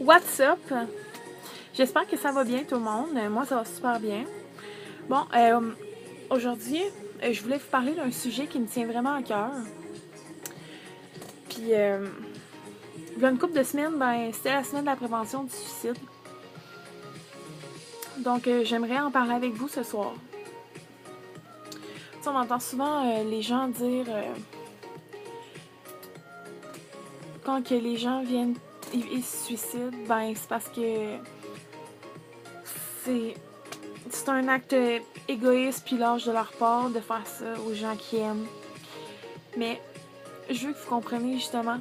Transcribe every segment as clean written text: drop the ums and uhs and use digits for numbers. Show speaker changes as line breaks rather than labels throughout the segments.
What's up? J'espère que ça va bien tout le monde. Moi, ça va super bien. Bon, aujourd'hui, je voulais vous parler d'un sujet qui me tient vraiment à cœur. Puis, il y a une couple de semaines, c'était la semaine de la prévention du suicide. Donc, j'aimerais en parler avec vous ce soir. Tu sais, on entend souvent les gens dire quand que les gens viennent ils se suicident, c'est parce que c'est un acte égoïste puis lâche de leur part de faire ça aux gens qui aiment. Mais je veux que vous compreniez justement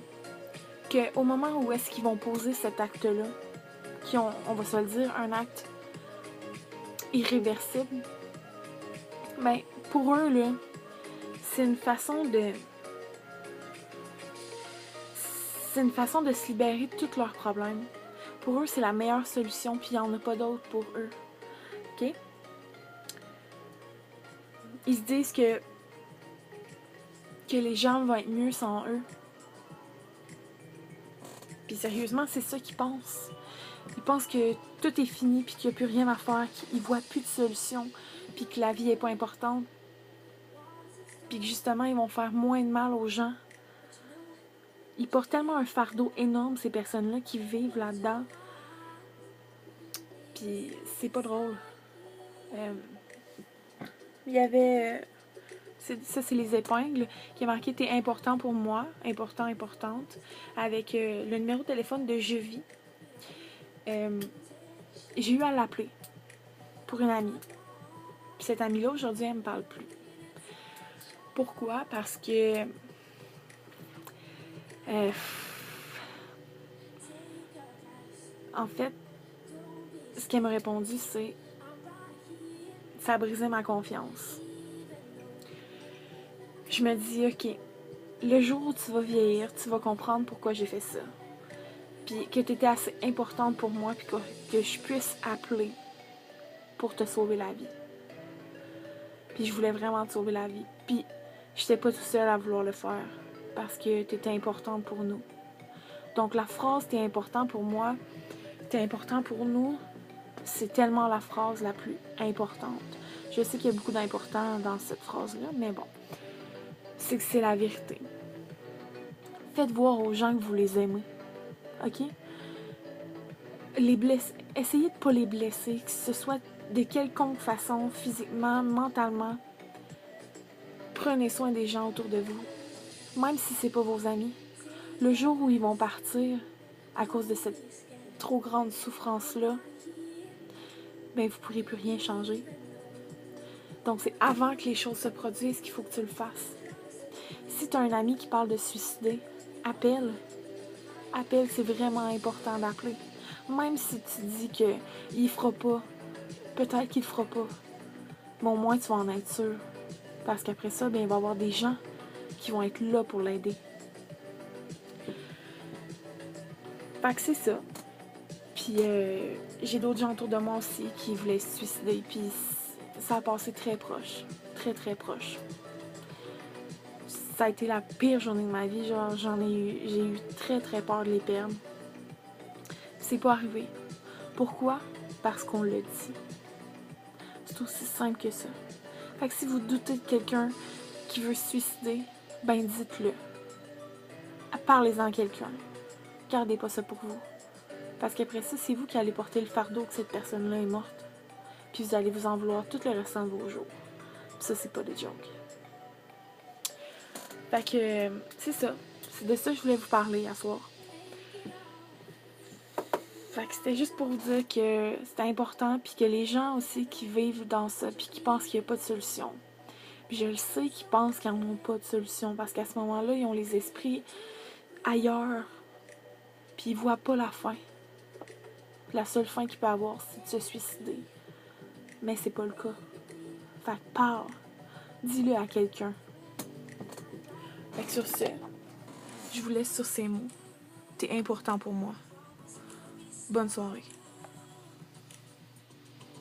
qu'au moment où est-ce qu'ils vont poser cet acte-là, qui on va se le dire, un acte irréversible, pour eux, là, c'est une façon de se libérer de tous leurs problèmes. Pour eux, c'est la meilleure solution, puis il n'y en a pas d'autre pour eux. OK? Ils se disent que les gens vont être mieux sans eux. Puis sérieusement, c'est ça qu'ils pensent. Ils pensent que tout est fini, puis qu'il n'y a plus rien à faire, qu'ils ne voient plus de solution, puis que la vie n'est pas importante. Puis que justement, ils vont faire moins de mal aux gens. Ils portent tellement un fardeau énorme, ces personnes-là, qui vivent là-dedans. Puis c'est pas drôle. Il y avait... ça, c'est les épingles qui a marqué « T'es important pour moi »,« important, importante », avec le numéro de téléphone de Je vis. J'ai eu à l'appeler pour une amie. Puis cette amie-là, aujourd'hui, elle me parle plus. Pourquoi? Parce que... en fait, ce qu'elle m'a répondu, c'est... ça a brisé ma confiance. Je me dis, OK, le jour où tu vas vieillir, tu vas comprendre pourquoi j'ai fait ça. Puis que tu étais assez importante pour moi, puis que je puisse appeler pour te sauver la vie. Puis je voulais vraiment te sauver la vie. Puis j'étais pas toute seule à vouloir le faire, parce que tu étais importante pour nous. Donc la phrase « t'es important pour moi »,« t'es important pour nous », c'est tellement la phrase la plus importante. Je sais qu'il y a beaucoup d'important dans cette phrase-là, mais bon, c'est que c'est la vérité. Faites voir aux gens que vous les aimez. OK? Les blesser. Essayez de ne pas les blesser, que ce soit de quelconque façon, physiquement, mentalement. Prenez soin des gens autour de vous, même si c'est pas vos amis. Le jour où ils vont partir à cause de cette trop grande souffrance-là, vous ne pourrez plus rien changer. Donc c'est avant que les choses se produisent qu'il faut que tu le fasses. Si tu as un ami qui parle de se suicider, appelle. Appelle, c'est vraiment important d'appeler. Même si tu dis qu'il ne fera pas, peut-être qu'il ne fera pas, mais au moins tu vas en être sûr. Parce qu'après ça, il va y avoir des gens qui vont être là pour l'aider. Fait que c'est ça. Puis j'ai d'autres gens autour de moi aussi qui voulaient se suicider, puis ça a passé très proche. Très, très proche. Ça a été la pire journée de ma vie. Genre, j'ai eu très, très peur de les perdre. C'est pas arrivé. Pourquoi? Parce qu'on l'a dit. C'est aussi simple que ça. Fait que si vous doutez de quelqu'un qui veut se suicider, dites-le. Parlez-en à quelqu'un. Gardez pas ça pour vous. Parce qu'après ça, c'est vous qui allez porter le fardeau que cette personne-là est morte. Puis vous allez vous en vouloir tout le restant de vos jours. Puis ça, c'est pas des jokes. Fait que, c'est ça. C'est de ça que je voulais vous parler à soir. Fait que c'était juste pour vous dire que c'était important, puis que les gens aussi qui vivent dans ça, puis qui pensent qu'il n'y a pas de solution. Puis je le sais qu'ils pensent qu'ils n'en ont pas de solution, parce qu'à ce moment-là, ils ont les esprits ailleurs, puis ils voient pas la fin. La seule fin qu'ils peuvent avoir, c'est de se suicider. Mais c'est pas le cas. Fait que parle. Dis-le à quelqu'un. Fait que sur ce, je vous laisse sur ces mots. T'es important pour moi. Bonne soirée.